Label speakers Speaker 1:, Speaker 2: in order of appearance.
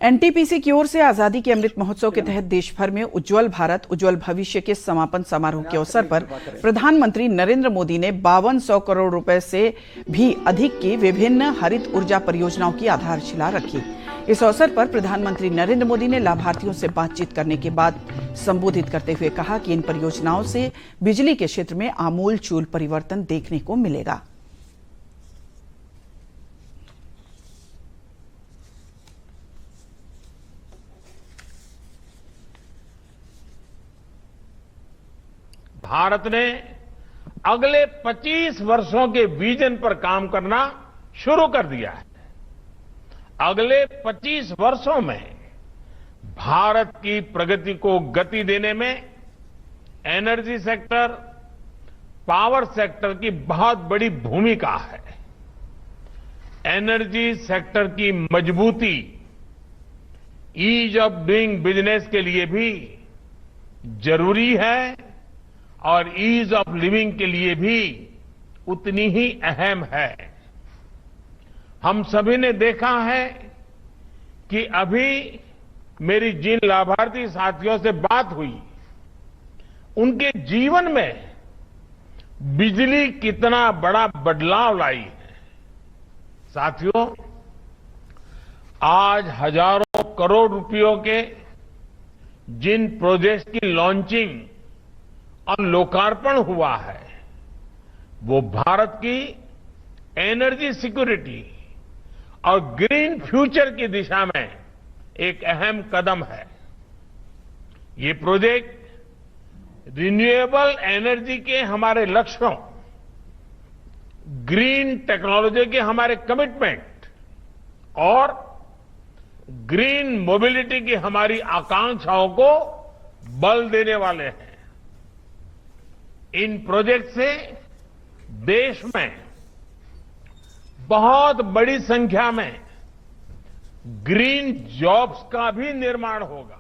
Speaker 1: NTPC की ओर से आजादी के अमृत महोत्सव के तहत देश भर में उज्जवल भारत उज्जवल भविष्य के समापन समारोह के अवसर पर प्रधानमंत्री नरेंद्र मोदी ने 5200 करोड़ रुपए से भी अधिक की विभिन्न हरित ऊर्जा परियोजनाओं की आधारशिला रखी। इस अवसर पर प्रधानमंत्री नरेंद्र मोदी ने लाभार्थियों से बातचीत करने के बाद संबोधित करते हुए कहा कि इन परियोजनाओं से बिजली के क्षेत्र में आमूल-चूल परिवर्तन देखने को मिलेगा।
Speaker 2: भारत ने अगले 25 वर्षों के विजन पर काम करना शुरू कर दिया है। अगले 25 वर्षों में भारत की प्रगति को गति देने में एनर्जी सेक्टर, पावर सेक्टर की बहुत बड़ी भूमिका है। एनर्जी सेक्टर की मजबूती ईज ऑफ डूइंग बिजनेस के लिए भी जरूरी है और ईज ऑफ लिविंग के लिए भी उतनी ही अहम है। हम सभी ने देखा है कि अभी मेरी जिन लाभार्थी साथियों से बात हुई, उनके जीवन में बिजली कितना बड़ा बदलाव लाई है। साथियों, आज हजारों करोड़ रुपयों के जिन प्रोजेक्ट्स की लॉन्चिंग और लोकार्पण हुआ है, वो भारत की एनर्जी सिक्योरिटी और ग्रीन फ्यूचर की दिशा में एक अहम कदम है। ये प्रोजेक्ट रिन्यूएबल एनर्जी के हमारे लक्ष्यों, ग्रीन टेक्नोलॉजी के हमारे कमिटमेंट और ग्रीन मोबिलिटी की हमारी आकांक्षाओं को बल देने वाले हैं। इन प्रोजेक्ट से देश में बहुत बड़ी संख्या में ग्रीन जॉब्स का भी निर्माण होगा।